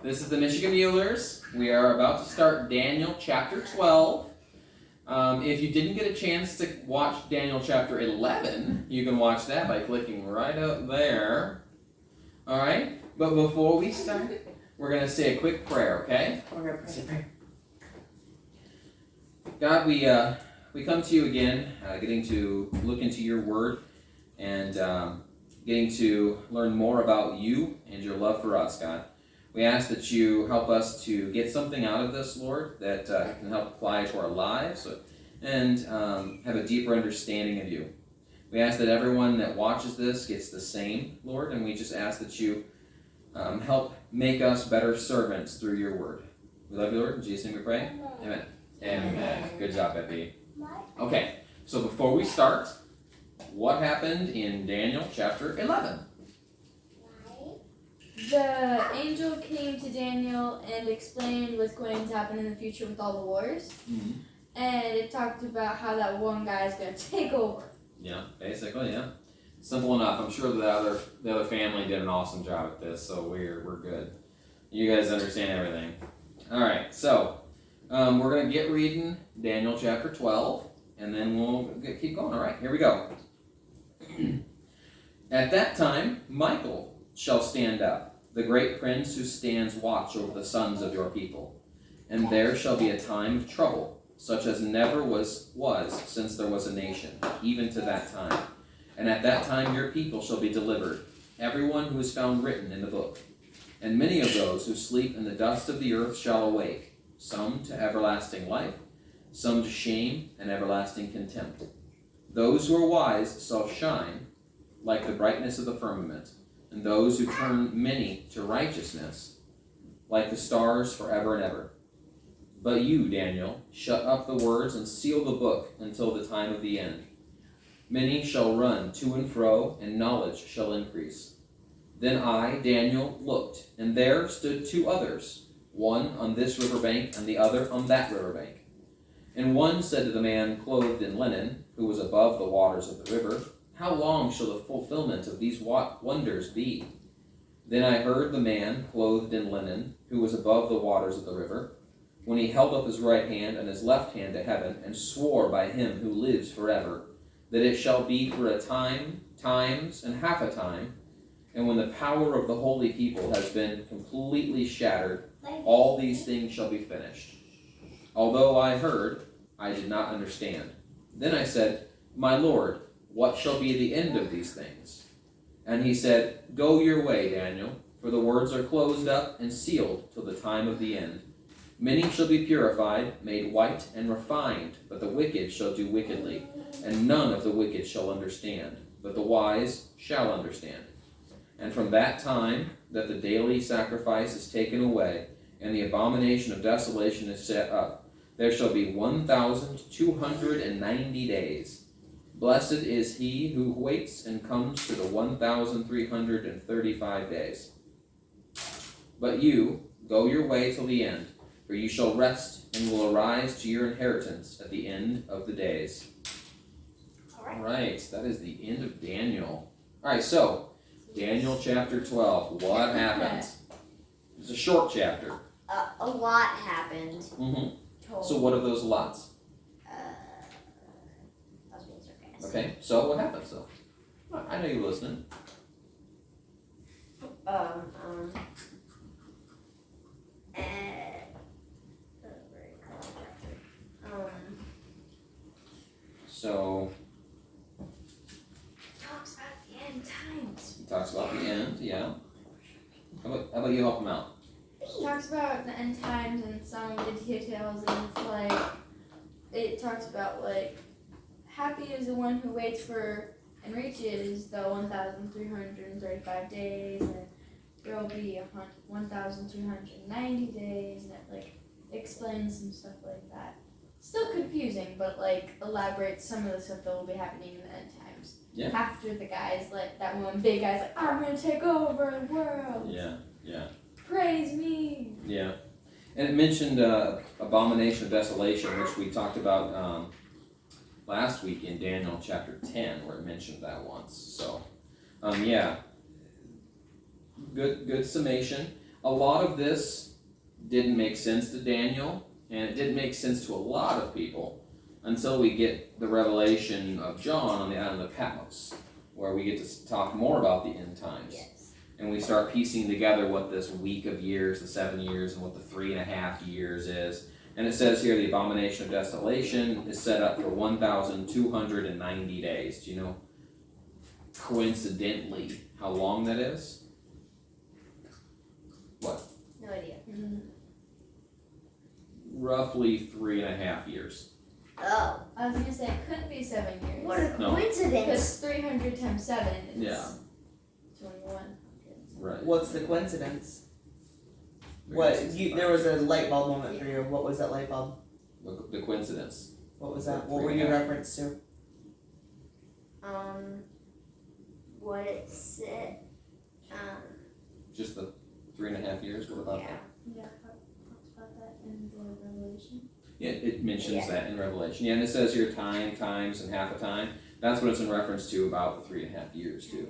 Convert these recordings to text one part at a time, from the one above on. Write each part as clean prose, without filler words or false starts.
This is the Michigan Muellers. We are about to start Daniel chapter 12. If you didn't get a chance to watch Daniel chapter 11, you can watch that by clicking right up there. All right? But before we start, we're going to say a quick prayer, okay? We're going to pray. God, we come to you again, getting to look into your word and getting to learn more about you and your love for us, God. We ask that you help us to get something out of this, Lord, that can help apply to our lives and have a deeper understanding of you. We ask that everyone that watches this gets the same, Lord, and we just ask that you help make us better servants through your word. We love you, Lord. In Jesus' name we pray. Amen. Amen. Good job, Becky. Okay, so before we start, what happened in Daniel chapter 11? The angel came to Daniel and explained what's going to happen in the future with all the wars. Mm-hmm. And it talked about how that one guy is going to take over. Yeah, basically, yeah. Simple enough. I'm sure the other family did an awesome job at this, so we're good. You guys understand everything. All right, so we're going to get reading Daniel chapter 12, and then we'll keep going. All right, here we go. At that time, Michael shall stand up, the great prince who stands watch over the sons of your people. And there shall be a time of trouble, such as never was since there was a nation, even to that time. And at that time your people shall be delivered, everyone who is found written in the book. And many of those who sleep in the dust of the earth shall awake, some to everlasting life, some to shame and everlasting contempt. Those who are wise shall shine like the brightness of the firmament, and those who turn many to righteousness, like the stars forever and ever. But you, Daniel, shut up the words and seal the book until the time of the end. Many shall run to and fro, and knowledge shall increase. Then I, Daniel, looked, and there stood two others, one on this river bank and the other on that river bank. And one said to the man clothed in linen, who was above the waters of the river, how long shall the fulfillment of these wonders be? Then I heard the man clothed in linen, who was above the waters of the river, when he held up his right hand and his left hand to heaven, and swore by him who lives forever, that it shall be for a time, times, and half a time, and when the power of the holy people has been completely shattered, all these things shall be finished. Although I heard, I did not understand. Then I said, my Lord, what shall be the end of these things? And he said, go your way, Daniel, for the words are closed up and sealed till the time of the end. Many shall be purified, made white and refined, but the wicked shall do wickedly, and none of the wicked shall understand, but the wise shall understand. And from that time that the daily sacrifice is taken away, and the abomination of desolation is set up, there shall be 1,290 days. Blessed is he who waits and comes to the 1,335 days. But you, go your way till the end, for you shall rest and will arise to your inheritance at the end of the days. All right, that is the end of Daniel. All right, so Daniel chapter 12. What happened? It's a short chapter. A lot happened. Mm-hmm. So what are those lots? Okay, so what happened? So I know you're listening. So talks about the end times. He talks about the end, yeah. How about you help him out? It talks about the end times and some of the details, and it's like, it talks about like, happy is the one who waits for and reaches the 1,335 days, and there will be 1,290 days, and it like explains some stuff like that. Still confusing, but like elaborates some of the stuff that will be happening in the end times. Yeah. After the guys, like that one big guy's like, I'm gonna take over the world. Yeah. Praise me. Yeah. And it mentioned abomination of desolation, which we talked about last week in Daniel chapter 10, where it mentioned that once. So, yeah. Good summation. a lot of this didn't make sense to Daniel, and it didn't make sense to a lot of people until we get the revelation of John on the island of Patmos, where we get to talk more about the end times. Yes. And we start piecing together what this week of years, the 7 years, and what the 3.5 years is. And it says here the abomination of desolation is set up for 1,290 days. Do you know coincidentally how long that is? What? No idea. Roughly 3.5 years. Oh. I was gonna say it couldn't be 7 years. What a No. coincidence. Because 300 times 7 is Yeah. 21. Right. What's the coincidence? There was a light bulb moment for you. What was that light bulb? The coincidence. What was that? What were you reference to? What it said. Just the 3.5 years? What about Yeah. that? Yeah, talks about that in the Revelation. Yeah, it mentions Yeah. that in Revelation. Yeah, and it says here time, times, and half a time. That's what it's in reference to about the 3.5 years, too.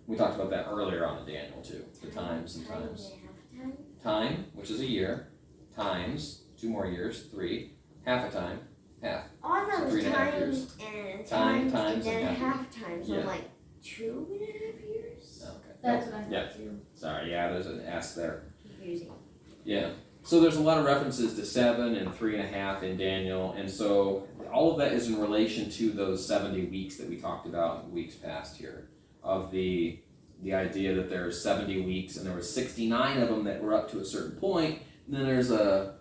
We talked about that earlier on in Daniel, too. The times and times. Time, which is a year. Times, 2 more years, 3. Half a time, half. All I So thought was 3.5 times years. and Times and then and half times. So Yeah. I'm like 2.5 years. Okay. That's what I thought Yeah. too. Sorry, yeah, there's an S there. Confusing. Yeah. So there's a lot of references to 7 and 3.5 in Daniel, and so all of that is in relation to those 70 weeks that we talked about in weeks past here, of the idea that there's 70 weeks and there were 69 of them that were up to a certain point, and then there's a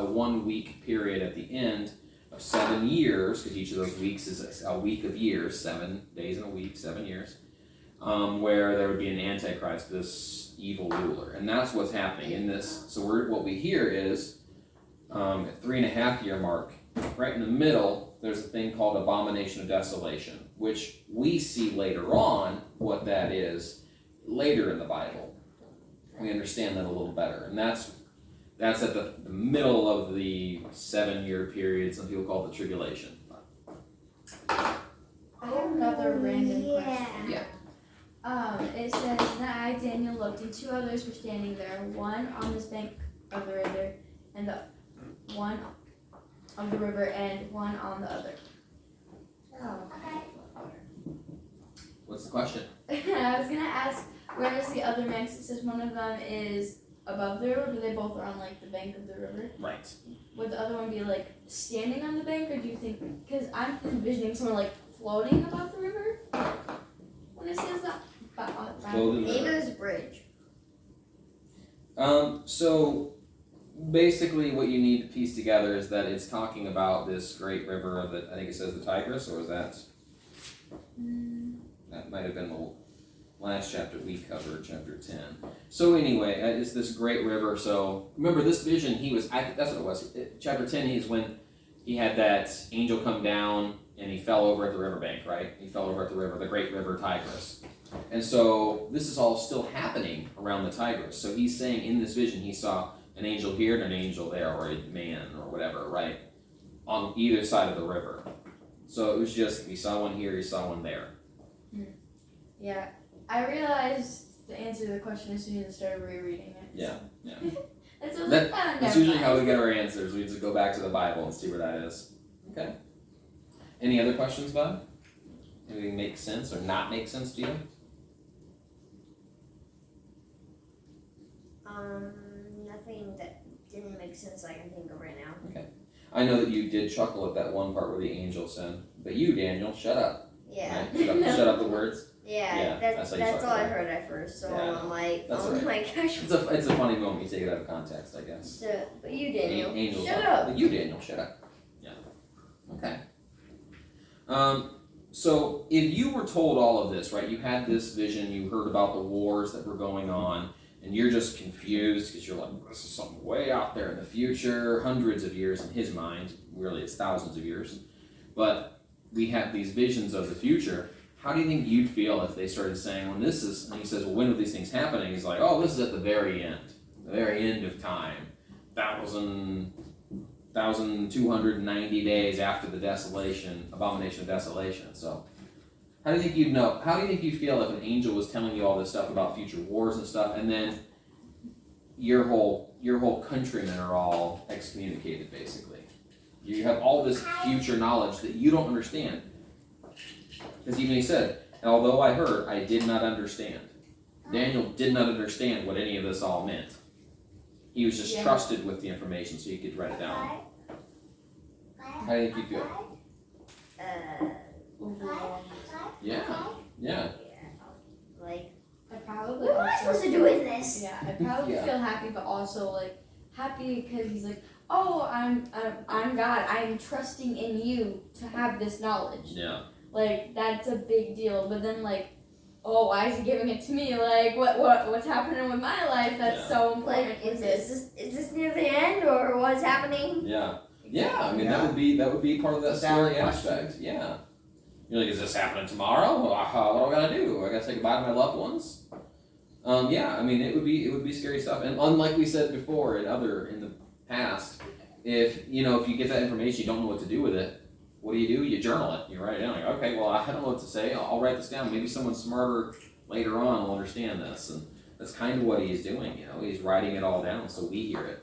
1 week period at the end of 7 years, because each of those weeks is a week of years, 7 days in a week, 7 years, where there would be an antichrist, this evil ruler, and that's what's happening in this. So what we hear is at 3.5 year mark, right in the middle, there's a thing called abomination of desolation, which we see later on what that is later in the Bible. We understand that a little better, and that's at the middle of the 7 year period. Some people call it the tribulation. I have another random question. Yeah. It says, that I, Daniel, looked, and 2 others were standing there, one on this bank of the river, and the one of the river, and one on the other. What's the question? I was gonna ask, where is the other banks? It says one of them is above the river, but they both are on like the bank of the river. Right. Would the other one be like standing on the bank, or do you think? Because I'm envisioning someone like floating above the river when it says that. Floating Maybe river. it was a bridge. So basically what you need to piece together is that it's talking about this great river that I think it says the Tigris, or is that that might have been the last chapter we covered, chapter 10. So anyway, it's this great river. So remember this vision, that's what it was. Chapter 10 is when he had that angel come down and he fell over at the riverbank, right? He fell over at the river, the great river Tigris. And so this is all still happening around the Tigris. So he's saying in this vision he saw an angel here and an angel there, or a man or whatever, right? On either side of the river. So it was just, he saw one here, he saw one there. Yeah, I realized the answer to the question as soon as I started rereading it. Yeah, yeah. That's, what I was like, That's never usually how we mind. get our answers. We just go back to the Bible and see where that is. Okay. Any other questions, Bob? Anything make sense or not make sense to you? Nothing that didn't make sense I can think of right now. I know that you did chuckle at that one part where the angel said, "But you, Daniel, shut up." Yeah. Right? Shut up the words. Yeah, that's how you that's talk all I about it. heard at first. So Yeah, I'm like, that's oh all right. my gosh. It's a funny moment. You take it out of context, I guess. So, but you, Daniel, Angels shut are- up. But you, Daniel, shut up. Yeah. Okay. So if you were told all of this, right? You had this vision. You heard about the wars that were going on, and you're just confused because you're like, this is something way out there in the future, hundreds of years in his mind. Really, it's thousands of years. But we have these visions of the future. How do you think you'd feel if they started saying, when this is, and he says, well, when are these things happening? He's like, oh, this is at the very end of time. 1,290 days after the abomination of desolation. So, how do you think you'd know? How do you think you'd feel if an angel was telling you all this stuff about future wars and stuff, and then your whole countrymen are all excommunicated, basically. You have all this future knowledge that you don't understand. Because even he said, and although I heard, I did not understand. Daniel did not understand what any of this all meant. He was just trusted with the information so he could write it down. How do you think you feel? Overwhelmed. Yeah. Like, I probably what am I also supposed to do with this? Yeah, I probably feel happy, but also like happy because he's like, oh, I'm God. I'm trusting in you to have this knowledge. Yeah. Like that's a big deal. But then like, oh, why is he giving it to me? Like what's happening with my life? That's so important. Like, is this near the end or what's happening? Yeah. Yeah. I mean, that would be part of that scary aspect. Yeah. You're like, is this happening tomorrow? What do I gotta do? I gotta say goodbye to my loved ones. Yeah. I mean, it would be scary stuff. And unlike we said before in the past, if you get that information, you don't know what to do with it. What do? You journal it. You write it down. Like, okay, well, I don't know what to say. I'll write this down. Maybe someone smarter later on will understand this. And that's kind of what he's doing. He's writing it all down so we hear it.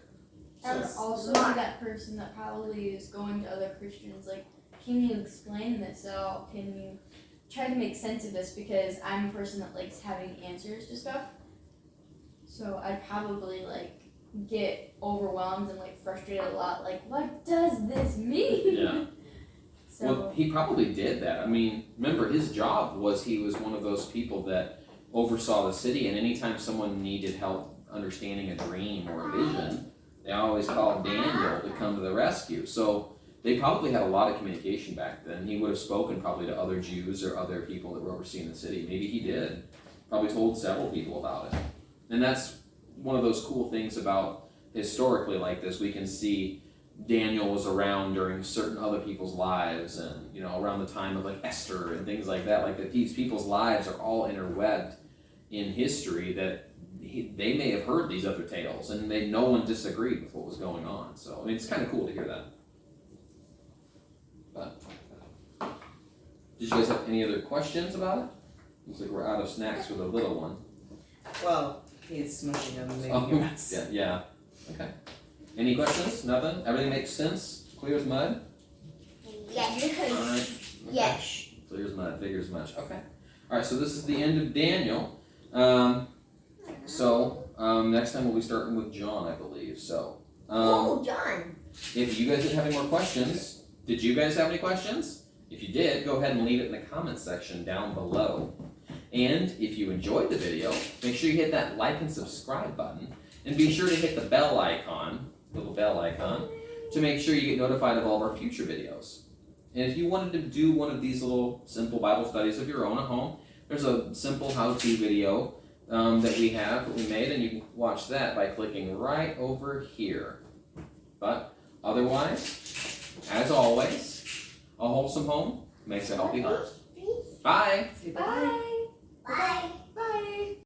I would also be that person that probably is going to other Christians like, can you explain this out? Can you try to make sense of this? Because I'm a person that likes having answers to stuff. So I'd probably like get overwhelmed and like frustrated a lot. Like, what does this mean? Yeah. So Well, he probably did that. I mean, remember his job was he was one of those people that oversaw the city, and anytime someone needed help understanding a dream or a vision, they always called Daniel to come to the rescue. So they probably had a lot of communication back then. He would have spoken probably to other Jews or other people that were overseeing the city. Maybe he did. Probably told several people about it. And that's one of those cool things about historically like this. We can see Daniel was around during certain other people's lives, and around the time of like Esther and things like that. Like that, these people's lives are all interwebbed in history. That they may have heard these other tales, and no one disagreed with what was going on. So I mean, it's kind of cool to hear that. But did you guys have any other questions about it? Looks like we're out of snacks for the little one. Well, he's smushing them and making a mess. Yeah. Okay. Any questions? Nothing? Everything makes sense? Clear as mud? Yes. Alright. Okay. Yes. Clear as mud, figure as much. Okay. Alright, so this is the end of Daniel. Next time we'll be starting with John, I believe. So, John. if you guys didn't have any more questions, did you guys have any questions? If you did, go ahead and leave it in the comments section down below. And if you enjoyed the video, make sure you hit that like and subscribe button. And be sure to hit the bell icon, little bell icon, to make sure you get notified of all of our future videos. And if you wanted to do one of these little simple Bible studies of your own at home, there's a simple how-to video that we made, and you can watch that by clicking right over here. But otherwise, as always, a wholesome home makes a healthy heart. Bye! Say bye. Bye. Bye.